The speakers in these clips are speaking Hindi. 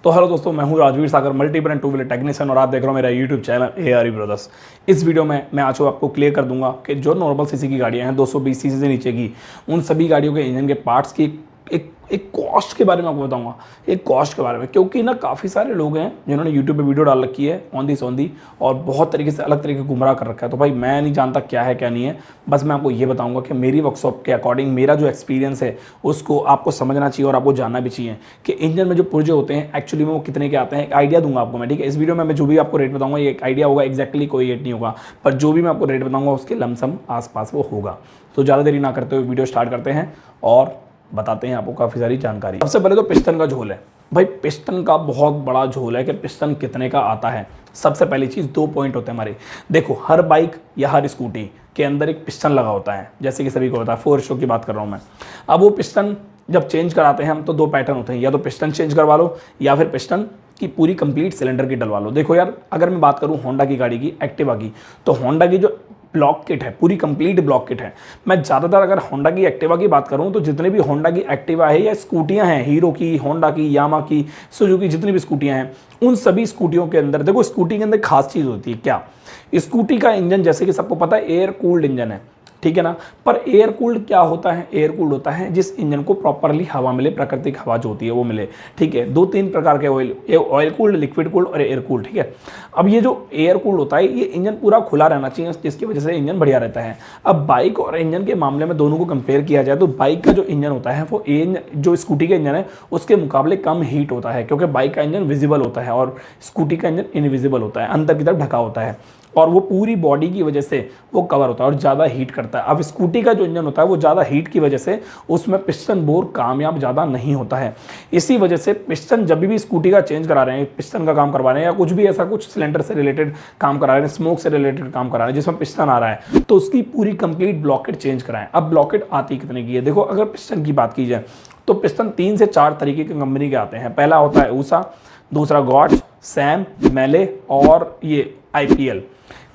तो हेलो दोस्तों, मैं हूं Rajveer Sagar, multi brand two wheeler technician और आप देख रहे हो मेरा यूट्यूब चैनल ARE ब्रदर्स। इस वीडियो में मैं आज आपको क्लियर कर दूंगा कि जो नॉर्मल सीसी की गाड़ियां हैं 220 सीसी से नीचे की, उन सभी गाड़ियों के इंजन के पार्ट्स की एक कॉस्ट के बारे में आपको बताऊंगा। एक कॉस्ट के बारे में, क्योंकि ना काफ़ी सारे लोग हैं जिन्होंने यूट्यूब पे वीडियो डाल रखी है ऑन दी और बहुत तरीके से अलग तरीके गुमराह कर रखा है। तो भाई मैं नहीं जानता क्या है क्या नहीं है, बस मैं आपको ये बताऊंगा कि मेरी वर्कशॉप के अकॉर्डिंग मेरा जो एक्सपीरियंस है उसको आपको समझना चाहिए और आपको जानना भी चाहिए कि इंजन में जो पुर्जे होते हैं एक्चुअली में वो कितने के आते हैं। एक आइडिया दूंगा आपको मैं, ठीक है। इस वीडियो में मैं जो भी आपको रेट बताऊंगा ये एक आइडिया होगा, एक्जैक्टली कोई रेट नहीं होगा, पर जो भी मैं आपको रेट बताऊंगा उसके लमसम आसपास वो होगा। तो ज़्यादा देरी ना करते हुए वीडियो स्टार्ट करते हैं और बताते हैं आपको काफ़ी सारी जानकारी। सबसे पहले तो पिस्टन का झोल है। भाई पिस्टन का बहुत बड़ा झोल है कि पिस्टन कितने का आता है। सबसे पहली चीज़, 2 पॉइंट होते हैं हमारे। देखो, हर बाइक या हर स्कूटी के अंदर एक पिस्टन लगा होता है, जैसे कि सभी को पता है। 4 स्ट्रोक की बात कर रहा हूँ मैं। अब वो पिस्टन जब चेंज कराते हैं हम तो 2 पैटर्न होते हैं, या तो पिस्टन चेंज करवा लो या फिर पिस्टन की पूरी कंप्लीट सिलेंडर की डलवा लो। देखो यार, अगर मैं बात करूँ होंडा की गाड़ी की, एक्टिवा की, तो होंडा की जो ब्लॉक किट है, पूरी कंप्लीट ब्लॉक किट है। मैं ज़्यादातर अगर होंडा की एक्टिवा की बात करूं तो जितने भी होंडा की एक्टिवा है या स्कूटियां हैं, हीरो की, होंडा की, यामा की, सुजुकी, जितनी भी स्कूटियां हैं, उन सभी स्कूटियों के अंदर देखो, स्कूटी के अंदर खास चीज़ होती है क्या। स्कूटी का इंजन जैसे कि सबको पता है एयर कूल्ड इंजन है, ठीक है ना। पर एयर कूल्ड क्या होता है? एयर कूल्ड होता है जिस इंजन को प्रॉपरली हवा मिले, प्राकृतिक हवा जो होती है वो मिले, ठीक है। 2-3 प्रकार के ऑयल कूल्ड, लिक्विड कूल्ड और एयर कूल्ड, ठीक है। अब ये जो एयर कूल्ड होता है ये इंजन पूरा खुला रहना चाहिए, जिसकी वजह से इंजन बढ़िया रहता है। अब बाइक और इंजन के मामले में दोनों को कंपेयर किया जाए तो बाइक का जो इंजन होता है वो जो स्कूटी का इंजन है उसके मुकाबले कम हीट होता है, क्योंकि बाइक का इंजन विजिबल होता है और स्कूटी का इंजन इनविजिबल होता है, अंदर की तरफ ढका होता है और वो पूरी बॉडी की वजह से वो कवर होता है और ज़्यादा हीट करता है। अब स्कूटी का जो इंजन होता है वो ज़्यादा हीट की वजह से उसमें पिस्टन बोर कामयाब ज़्यादा नहीं होता है। इसी वजह से पिस्टन जब भी स्कूटी का चेंज करा रहे हैं, पिस्टन का काम करवा रहे हैं या कुछ भी ऐसा कुछ सिलेंडर से रिलेटेड काम करा रहे हैं, स्मोक से रिलेटेड काम करा रहे हैं जिसमें पिस्टन आ रहा है, तो उसकी पूरी कंप्लीट ब्लॉकेट चेंज कराएं। अब ब्लॉकेट आती कितने की है? देखो, अगर पिस्टन की बात की जाए तो पिस्टन 3 से 4 तरीके के कंपनी के आते हैं। पहला होता है ऊषा, दूसरा गॉड्स, सैम, मेले और ये IPL।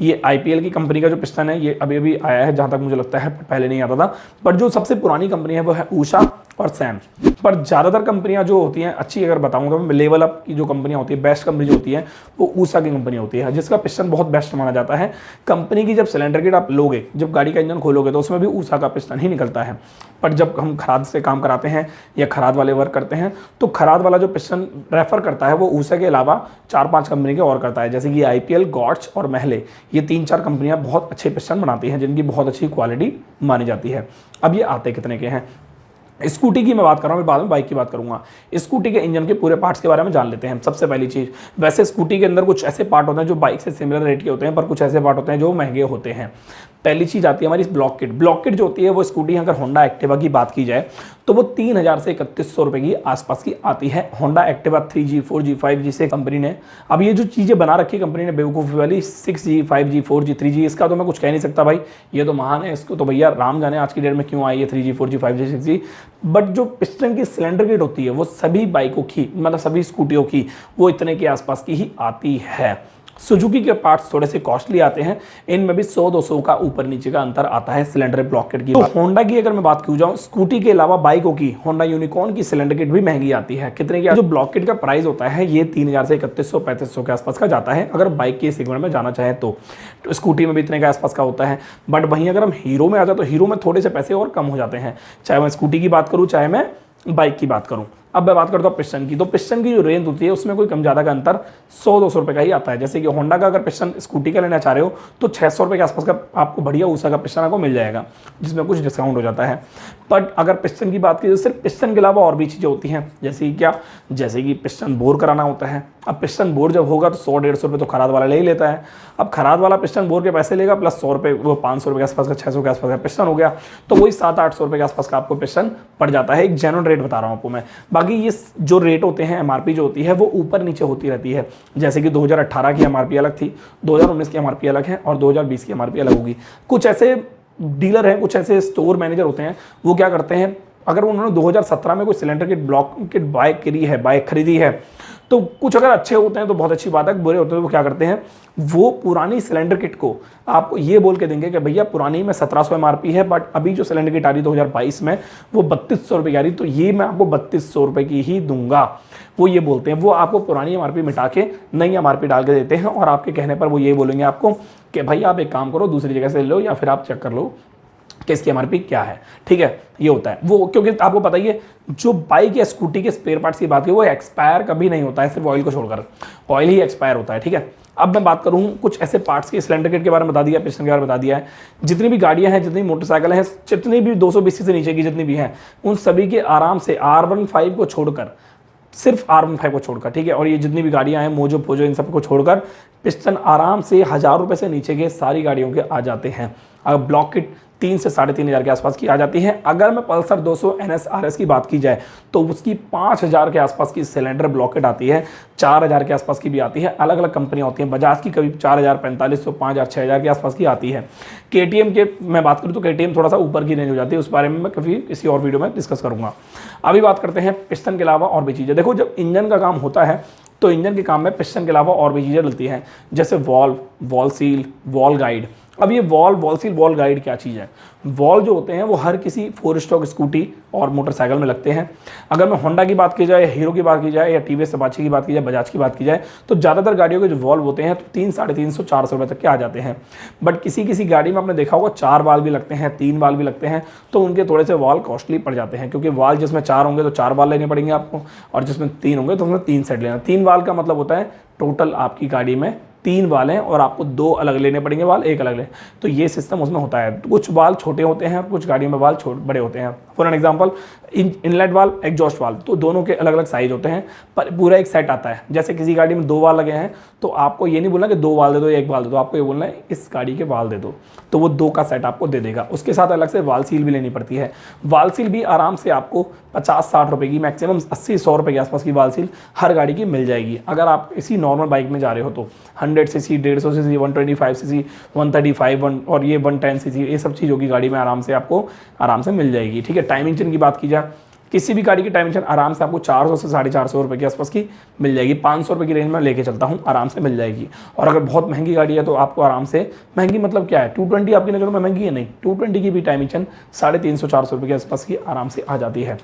ये IPL की कंपनी का जो पिस्टन है ये अभी अभी आया है, जहां तक मुझे लगता है, पहले नहीं आता था। पर जो सबसे पुरानी कंपनी है वो है ऊषा और सैम। पर ज़्यादातर कंपनियां जो होती हैं अच्छी, अगर बताऊंगा मैं, लेवल अप की जो कंपनियां होती है, बेस्ट कंपनी जो होती है वो ऊषा की कंपनी होती है, जिसका पिस्टन बहुत बेस्ट माना जाता है। कंपनी की जब सिलेंडर किट आप लोगे, जब गाड़ी का इंजन खोलोगे तो उसमें भी ऊषा का पिस्टन ही निकलता है। पर जब हम खराद से काम कराते हैं या खराद वाले वर्क करते हैं तो खराद वाला जो पिस्टन रेफर करता है वो ऊषा के अलावा 4-5 कंपनी के और करता है, जैसे कि IPL, गॉड्स और महले। ये 3-4 कंपनियां बहुत अच्छे पिस्टन बनाती हैं जिनकी बहुत अच्छी क्वालिटी मानी जाती है। अब ये आते कितने के हैं? स्कूटी की मैं बात कर रहा हूँ, बाद में बाइक की बात करूंगा। स्कूटी के इंजन के पूरे पार्ट्स के बारे में जान लेते हैं। सबसे पहली चीज़, वैसे स्कूटी के अंदर कुछ ऐसे पार्ट होते हैं जो बाइक से सिमिलर रेट के होते हैं, पर कुछ ऐसे पार्ट होते हैं जो महंगे होते हैं। पहली चीज़ आती है हमारी ब्लॉक किट। ब्लॉक किट जो होती है वो स्कूटी, अगर होंडा एक्टिवा की बात की जाए तो वो 3000 से 3100 रुपये की आसपास की आती है। Honda Activa 3G, 4G, 5G से कंपनी ने अब ये जो चीज़ें बना रखी है कंपनी ने बेवकूफ़ी वाली, 6G, 5G, 4G, 3G, इसका तो मैं कुछ कह नहीं सकता भाई, ये तो महान है। इसको तो भैया राम जाने आज की डेट में क्यों आई है 3G, 4G, 5G, 6G। But जो पिस्टन की सिलेंडर किट होती है वो सभी बाइकों की, मतलब सभी स्कूटियों की, वो इतने के आसपास की ही आती है। सुजुकी के पार्ट्स थोड़े से कॉस्टली आते हैं, इनमें भी 100-200 का ऊपर नीचे का अंतर आता है सिलेंडर ब्लॉक किट की। तो होंडा की अगर मैं बात की जाऊं, स्कूटी के अलावा बाइकों की होंडा यूनिकॉर्न की सिलेंडर किट भी महंगी आती है। कितने की? जो ब्लॉक किट का प्राइस होता है ये 3000 से 3100-3500 के आसपास का जाता है, अगर बाइक के सेगमेंट में जाना चाहे तो स्कूटी में भी इतने के आसपास का होता है। बट वहीं अगर हम हीरो में आ जाए तो हीरो में थोड़े से पैसे और कम हो जाते हैं, चाहे मैं स्कूटी की बात करूँ चाहे मैं बाइक की बात करूं। अब मैं बात करता हूं पिस्टन की, तो पिस्टन की जो रेंज होती है उसमें कोई कम ज़्यादा का अंतर 100-200 रुपये का ही आता है। जैसे कि होंडा का अगर पिस्टन स्कूटी का लेना चाह रहे हो तो 600 रुपये के आसपास का आपको बढ़िया ऊषा का पिस्टन आपको मिल जाएगा, जिसमें कुछ डिस्काउंट हो जाता है। बट अगर पिस्टन की बात की तो सिर्फ पिस्टन के अलावा और भी चीज़ें होती हैं, जैसे कि क्या, जैसे कि पिस्टन बोर कराना होता है। अब पिस्टन बोर जब होगा तो 100-150 रुपये तो खराद वाला ले ही लेता है। अब खराद वाला पिस्टन बोर के पैसे लेगा प्लस 100 रुपये, वो 500 रुपये के आसपास का, 600 के आसपास का पिस्टन हो गया, तो वही 700-800 रुपये के आसपास का आपको पिस्टन पड़ जाता है। एक जेन्युइन रेट बता रहा हूँ आपको मैं। बाकी ये जो रेट होते हैं, MRP जो होती है वो ऊपर नीचे होती रहती है। जैसे कि 2018 की MRP अलग थी, 2019 की MRP अलग है और 2020 की MRP अलग होगी। कुछ ऐसे डीलर हैं, कुछ ऐसे स्टोर मैनेजर होते हैं, वो क्या करते हैं, अगर उन्होंने 2017 में कोई cylinder kit, block kit bike खरीदी है तो कुछ अगर अच्छे होते हैं तो बहुत अच्छी बात है, बुरे होते हैं तो वो क्या करते हैं, वो पुरानी सिलेंडर किट को आपको ये बोल के देंगे कि भैया पुरानी में 1700 MRP है, बट अभी जो सिलेंडर किट आ रही 2022 में वो 3200 रुपये की आ रही, तो ये मैं आपको 3200 रुपये की ही दूंगा। वो ये बोलते हैं, वो आपको पुरानी MRP मिटा के नई MRP डाल के देते हैं, और आपके कहने पर वो ये बोलेंगे आपको कि भाई आप एक काम करो दूसरी जगह से ले लो, या फिर आप चेक कर लो कि इसकी MRP क्या है। ठीक है, ये होता है वो, क्योंकि आपको पता ही है जो बाइक या स्कूटी के स्पेयर पार्ट्स की बात की वो एक्सपायर कभी नहीं होता है, सिर्फ ऑयल को छोड़कर, ऑयल ही एक्सपायर होता है। ठीक है, अब मैं बात करूं कुछ ऐसे पार्ट्स के, सिलेंडर किट के बारे में बता दिया, पिस्टन के बारे में बता दिया है। जितनी भी गाड़ियां हैं, जितनी मोटरसाइकिल हैं, जितनी भी 220 से नीचे की जितनी भी हैं, उन सभी के आराम से R15 को छोड़कर, सिर्फ R15 को छोड़कर, ठीक है, और ये जितनी भी गाड़ियां हैं मोजो पोजो इन सब को छोड़कर, पिस्टन आराम से 1000 रुपये से नीचे के सारी गाड़ियों के आ जाते हैं। अगर ब्लॉक किट 3 से 3500 के आसपास की आ जाती है। अगर मैं पल्सर 200 NS RS की बात की जाए तो उसकी 5000 के आसपास की सिलेंडर ब्लॉक किट आती है, 4000 के आसपास की भी आती है। अलग अलग कंपनियां होती हैं, बजाज की कभी 4000, 4500, 5000, 6000 के आसपास की आती है। KTM के मैं बात करूँ तो KTM थोड़ा सा ऊपर की रेंज हो जाती है, उस बारे में मैं कभी किसी और वीडियो में डिस्कस करूंगा। अभी बात करते हैं पिस्टन के अलावा और भी चीज़ें। देखो, जब इंजन का काम होता है तो इंजन के काम में पिस्टन के अलावा और भी चीज़ें डलती हैं, जैसे valve, wall seal, wall guide. अब ये वॉल सील, वॉल गाइड क्या चीज़ है? वॉल जो होते हैं वो हर किसी 4 स्ट्रोक स्कूटी और मोटरसाइकिल में लगते हैं। अगर मैं होंडा की बात की जाए, हीरो की बात की जाए, या TVS अपाचे की बात की जाए, बजाज की बात की जाए, तो ज़्यादातर गाड़ियों के जो वॉल्व होते हैं तो 300-350, 400 रुपये तक के आ जाते हैं। बट किसी किसी गाड़ी में आपने देखा होगा 4 वाल भी लगते हैं, 3 वाल भी लगते हैं, तो उनके थोड़े से वाल कॉस्टली पड़ जाते हैं, क्योंकि वाल जिसमें 4 होंगे तो 4 वाल लेने पड़ेंगे आपको, और जिसमें 3 होंगे तो उसमें 3 सेट लेना। 3 वाल का मतलब होता है टोटल आपकी गाड़ी में 3 वाल हैं और आपको 2 अलग लेने पड़ेंगे वाल, 1 अलग ले, तो ये सिस्टम उसमें होता है। कुछ वाल छोटे होते हैं और कुछ गाड़ियों में वाल बड़े होते हैं। फॉर एन एग्जांपल, इनलेट वाल, एग्जॉस्ट वाल, तो दोनों के अलग अलग साइज होते हैं, पर पूरा एक सेट आता है। जैसे किसी गाड़ी में 2 वाल लगे हैं तो आपको ये नहीं बोलना कि 2 वाल दे दो या 1 वाल दे दो, आपको ये बोलना है इस गाड़ी के वाल दे दो, तो वो 2 का सेट आपको दे देगा। उसके साथ अलग से वाल सील भी लेनी पड़ती है। वाल सील भी आराम से आपको 50-60 रुपये की, मैक्सिमम 80-100 रुपये के आसपास की वाल सील हर गाड़ी की मिल जाएगी। अगर आप इसी नॉर्मल बाइक में जा रहे हो तो 100 सीसी, 150 सीसी, 125 सीसी, 135 और ये 110 सीसी, ये सब चीज़ों की गाड़ी में आराम से आपको मिल जाएगी। ठीक है, टाइम इंजन की बात की जाए, किसी भी गाड़ी की टाइम इंजन आराम से आपको 400 से 450 रुपये के आसपास की मिल जाएगी। 500 रुपये की रेंज में लेके चलता हूँ, आराम से मिल जाएगी। और अगर बहुत महंगी गाड़ी है तो आपको आराम से, महंगी मतलब क्या है, 220 आपकी नज़र में महंगी है? नहीं, 220 की भी टाइम इंजन 350-400 रुपये के आसपास की आराम से आ जाती है।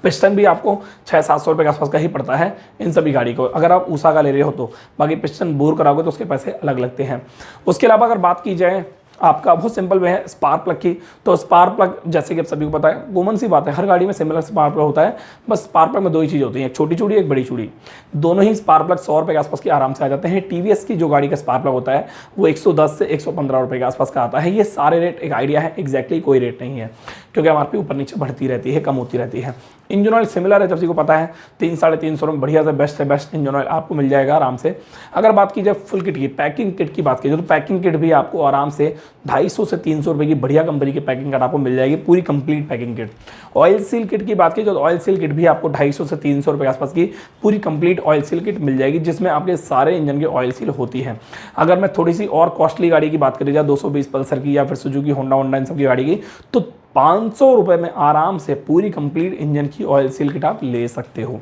पिस्टन भी आपको 600-700 रुपये के आसपास का ही पड़ता है इन सभी गाड़ी को, अगर आप ऊषा का ले रहे हो तो। बाकी पिस्टन बोर कराओगे तो उसके पैसे अलग लगते हैं। उसके अलावा अगर बात की जाए आपका बहुत सिंपल वे है स्पार्क प्लग की, तो स्पार्क प्लग जैसे कि आप सभी को पता है, कॉमन सी बात है, हर गाड़ी में सिमिलर स्पार्क प्लग होता है। बस स्पार्क प्लग में 2 ही चीज़ होती हैं, एक छोटी चूड़ी, एक बड़ी चूड़ी। दोनों ही स्पार्क प्लग 100 रुपये के आसपास के आराम से आ जाते हैं। TVS की जो गाड़ी का स्पार्क प्लग होता है वो 110 से 115 रुपये के आसपास का आता है। ये सारे रेट एक आइडिया है, एग्जैक्टली कोई रेट नहीं है, क्योंकि MRP ऊपर नीचे बढ़ती रहती है, कम होती रहती है। इंजन ऑयल सिमिलर है, जब को पता है 300-350 में बढ़िया से बेस्ट इंजन ऑयल आपको मिल जाएगा आराम से। अगर बात की जाए फुल किट की, पैकिंग किट की बात की जाए तो पैकिंग किट भी आपको आराम से 250 से 300 रुपये की बढ़िया कंपनी की पैकिंग किट आपको मिल जाएगी, पूरी complete packing kit. Oil seal kit की बात की जाए तो ऑयल सील किट भी आपको 250 से 300 रुपये के आसपास की पूरी कंप्लीट ऑयल सील किट मिल जाएगी, जिसमें आपके सारे इंजन की ऑयल सील होती है। अगर मैं थोड़ी सी और कॉस्टली गाड़ी की बात करी जाए, 220 पल्सर की या फिर सुजुकी, होंडा इन सब की गाड़ी की, तो 500 रुपये में आराम से पूरी कंप्लीट इंजन की ऑयल सील किट आप ले सकते हो।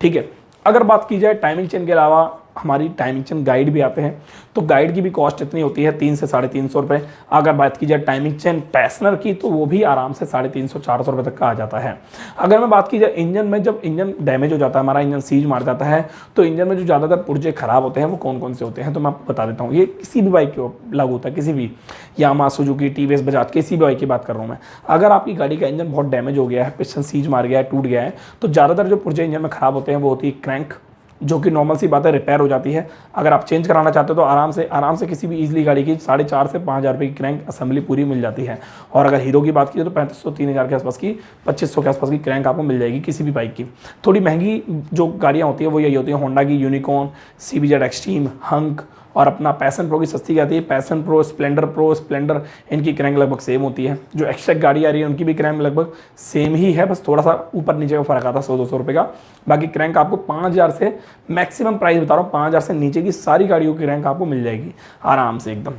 ठीक है, अगर बात की जाए टाइमिंग चेन के अलावा हमारी टाइमिंग चेन गाइड भी आते हैं, तो गाइड की भी कॉस्ट इतनी होती है 300 से 350 रुपये। अगर बात की जाए टाइमिंग चेन पैसनर की तो वो भी आराम से 350-400 रुपये तक का आ जाता है। अगर मैं बात की जाए इंजन में, जब इंजन डैमेज हो जाता है, हमारा इंजन सीज मार जाता है, तो इंजन में जो ज़्यादातर पुर्जे खराब होते हैं वो कौन कौन से होते हैं तो मैं आपको बता देता हूँ। ये किसी भी बाइक के लागू होता है, किसी भी, यामाहा, सुजुकी, TVS, बजाज, किसी भी बाइक की बात कर रहा हूँ मैं। अगर आपकी गाड़ी का इंजन बहुत डैमेज हो गया है, पिस्टन सीज मार गया है, टूट गया है, तो ज़्यादातर जो पुर्जे इंजन में खराब होते हैं वो होती है क्रैंक, जो कि नॉर्मल सी बात है, रिपेयर हो जाती है। अगर आप चेंज कराना चाहते हो तो आराम से किसी भी इजीली गाड़ी की 4,500 से 5,000 रुपये की क्रैंक असेंबली पूरी मिल जाती है। और अगर हीरो की बात की तो 3500-3000 के आसपास की, 2500 के आसपास की क्रैंक आपको मिल जाएगी किसी भी बाइक की। थोड़ी महंगी जो गाड़ियाँ होती हैं वो यही होती हैं, होंडा की यूनिकॉर्न, CBZ एक्सट्रीम, हंक, और अपना पैशन प्रो की सस्ती आती है, पैशन प्रो, स्प्लेंडर, इनकी क्रैंक लगभग सेम होती है। जो एक्स्ट्रा गाड़ी आ रही है उनकी भी क्रैंक लगभग सेम ही है, बस थोड़ा सा ऊपर नीचे का फर्क आता है 100-200 रुपये का। बाकी क्रैंक आपको 5000 से, मैक्सिमम प्राइस बता रहा हूँ, 5000 से नीचे की सारी गाड़ियों की क्रैंक आपको मिल जाएगी आराम से एकदम।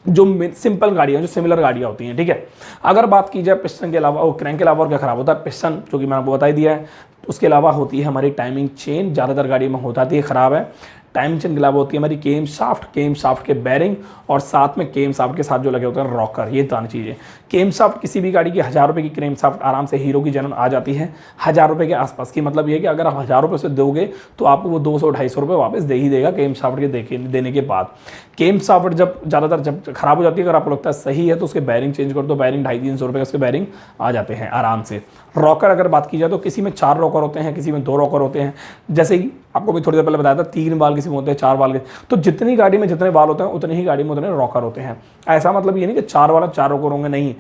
जो सिंपल गाड़ियाँ, जो सिमिलर गाड़ियाँ होती हैं, ठीक है। अगर बात की जाए पिस्टन के अलावा और क्रैंक के अलावा और क्या ख़राब होता है, पिस्टन जो कि मैंने आपको बता ही दिया है, उसके अलावा होती है हमारी टाइमिंग चेन, ज़्यादातर गाड़ी में होता है ख़राब है। टाइमिंग चेन के अलावा होती है हमारी केम शाफ्ट के बैरिंग, और साथ में केम शाफ्ट के साथ जो लगे होते हैं रॉकर, ये दोनों चीज़ें। केम शाफ्ट किसी भी गाड़ी की 1000 रुपये की केम शाफ्ट आराम से हीरो की जनरल आ जाती है 1000 रुपये के आसपास की। मतलब ये है कि अगर आप 1000 रुपये से दोगे तो आपको वो 200-250 रुपये वापस दे ही देगा केम शाफ्ट के देने के बाद। केम शाफ्ट जब ज़्यादातर जब खराब हो जाती है, अगर आपको लगता है सही है तो उसके बैरिंग चेंज कर दो, बैरिंग 250-300 रुपये का उसके बैरिंग आ जाते हैं आराम से। रॉकर अगर बात की जाए तो किसी में 4 रॉकर होते हैं, किसी में 2 रॉकर होते हैं। जैसे ही आपको भी थोड़ी देर पहले बताया था 3 बाल किसी में होते हैं, 4 बाल के। तो जितनी गाड़ी में जितने बाल होते हैं उतनी ही गाड़ी में उतने रॉकर होते हैं। ऐसा मतलब ये नहीं कि 4 वाला 4 रॉकर होंगे, नहीं,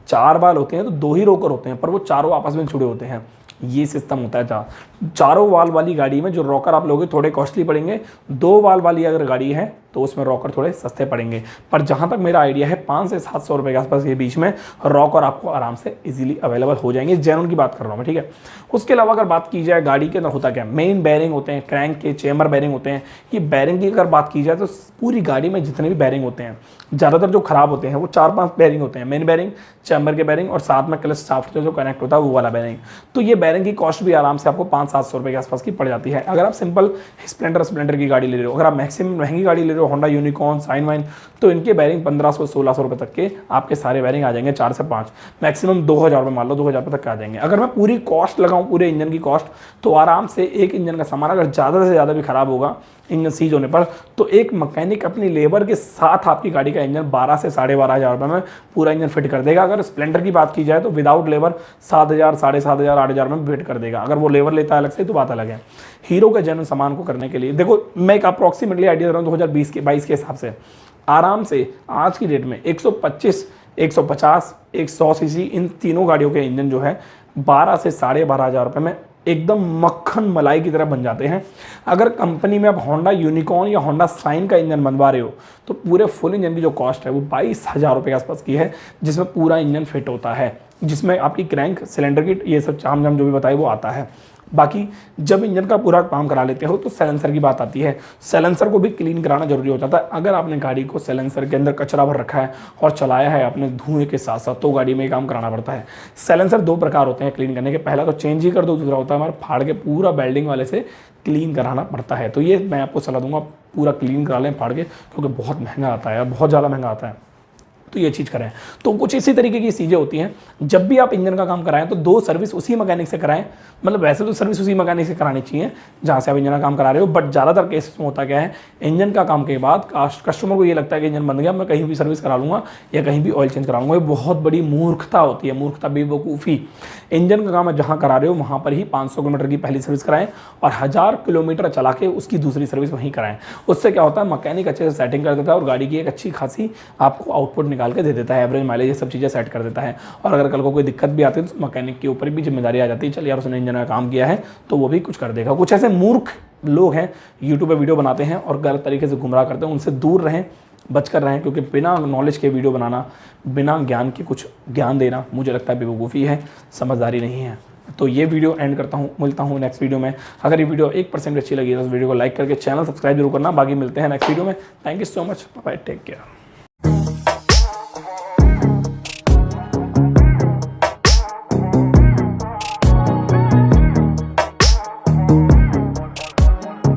4 बाल होते हैं तो 2 ही रॉकर होते हैं, पर वो चारों आपस में जुड़े होते हैं, ये सिस्टम होता है। चारों वाल वाली गाड़ी में जो रॉकर आप लोगे थोड़े कॉस्टली पड़ेंगे, 2 वाल वाली अगर गाड़ी है तो उसमें रॉकर थोड़े सस्ते पड़ेंगे। पर जहाँ तक मेरा आइडिया है 500 से 700 रुपये के आसपास के बीच में रॉकर आपको आराम से इजीली अवेलेबल हो जाएंगे। जेन्युइन की बात कर रहा हूँ मैं, ठीक है। उसके अलावा अगर बात की जाए गाड़ी के अंदर होता क्या, मेन बैरिंग होते हैं, क्रैंक के चेम्बर बैरिंग होते हैं। ये बैरिंग की अगर बात की जाए तो पूरी गाड़ी में जितने भी बैरिंग होते हैं ज़्यादातर जो खराब होते हैं वो 4-5 बैरिंग होते हैं। मेन बैरिंग, चैम्बर के बैरिंग और साथ में क्लच शाफ्ट जो कनेक्ट होता है वो वाला बैरिंग। तो ये बैरिंग की कॉस्ट भी आराम से आपको 500-700 रुपये के आसपास की पड़ जाती है अगर आप सिंपल स्प्लेंडर की गाड़ी ले रहे हो। अगर आप मैक्सिमम महंगी गाड़ी ले रहे हो, होंडा यूनिकॉर्न, साइन वाइन, तो इनके बैरिंग 1500-1600 रुपये तक के आपके सारे बैरिंग आ जाएंगे, 4 से 5, मैक्सिमम 2000 रुपये मान लो, 2000 रुपये तक आ जाएंगे। अगर मैं पूरी कॉस्ट लगाऊं, पूरे इंजन की कॉस्ट, तो आराम से एक इंजन का सामान अगर ज़्यादा से ज़्यादा भी खराब होगा इंजन सीज होने पर, तो एक मैकेनिक अपनी लेबर के साथ आपकी गाड़ी का इंजन 12 से 12,500 रुपये में पूरा इंजन फिट कर देगा। अगर स्प्लेंडर की बात की जाए तो विदाउट लेबर 7,000, 7,500, 8,000 में फिट कर देगा। अगर वो लेबर लेता है अलग से तो बात अलग है। हीरो के जेन्युइन सामान को करने के लिए देखो, मैं एक अप्रॉक्सीमेटली आइडिया दे रहा हूँ 2022 के हिसाब से आराम से आज की डेट में 125, 150, 100 सीसी इन तीनों गाड़ियों के इंजन जो है 12 से 12,500 रुपये में एकदम मक्खन मलाई की तरह बन जाते हैं। अगर कंपनी में आप होंडा यूनिकॉर्न या होंडा साइन का इंजन बनवा रहे हो तो पूरे फुल इंजन की जो कॉस्ट है वो 22,000 रुपये के आसपास की है, जिसमें पूरा इंजन फिट होता है, जिसमें आपकी क्रैंक, सिलेंडर किट, ये सब चाम जो भी बताए वो आता है। बाकी जब इंजन का पूरा काम करा लेते हो तो साइलेंसर की बात आती है। साइलेंसर को भी क्लीन कराना जरूरी हो जाता है। अगर आपने गाड़ी को साइलेंसर के अंदर कचरा भर रखा है और चलाया है अपने धुएं के साथ साथ, तो गाड़ी में ये काम कराना पड़ता है। साइलेंसर 2 प्रकार होते हैं क्लीन करने के, पहला तो चेंज ही कर दो, दूसरा होता है हमारे फाड़ के पूरा वेल्डिंग वाले से क्लीन कराना पड़ता है। तो ये मैं आपको सलाह दूंगा, पूरा क्लीन करा लें फाड़ के, क्योंकि बहुत महंगा आता है, बहुत ज़्यादा महंगा आता है। तो ये चीज़ करें। तो कुछ इसी तरीके की चीज़ें होती हैं। जब भी आप इंजन का काम कराएं तो 2 सर्विस उसी मैकेनिक से कराएं। मतलब वैसे तो सर्विस उसी मैकेनिक से करानी चाहिए जहाँ से आप इंजन का काम करा रहे हो, बट ज़्यादातर केसेस में होता क्या है, इंजन का काम के बाद कस्टमर को ये लगता है कि इंजन बन गया, मैं कहीं भी सर्विस करा लूँगा या कहीं भी ऑयल चेंज कराऊंगा। ये बहुत बड़ी मूर्खता होती है, मूर्खता, बेवकूफ़ी। इंजन का काम आप जहाँ करा रहे हो वहाँ पर ही 500 किलोमीटर की पहली सर्विस कराएं और 1000 किलोमीटर चला के उसकी दूसरी सर्विस वहीं कराएं। उससे क्या होता है, मैकेनिक अच्छे से सेटिंग कर देता है और गाड़ी की एक अच्छी खासी आपको आउटपुट निकाल के दे देता है, एवरेज माइलेज, ये सब चीज़ें सेट कर देता है। और अगर कल को कोई दिक्कत भी आती है तो मैकेनिक के ऊपर भी जिम्मेदारी आ जाती है, चल यार उसने इंजन का काम किया है तो वो भी कुछ कर देगा। कुछ ऐसे मूर्ख लोग हैं यूट्यूब पे वीडियो बनाते हैं और गलत तरीके से गुमराह करते हैं, उनसे दूर रहें, बचकर रहें, क्योंकि बिना नॉलेज के वीडियो बनाना, बिना ज्ञान के कुछ ज्ञान देना मुझे लगता है बेवकूफ़ी है, समझदारी नहीं है। तो ये वीडियो एंड करता हूँ, मिलता हूँ नेक्स्ट वीडियो में। अगर ये वीडियो 1% अच्छी लगी तो इस वीडियो को लाइक करके चैनल सब्सक्राइब जरूर करना। बाकी मिलते हैं नेक्स्ट वीडियो में। Thank you so much, bye, take care.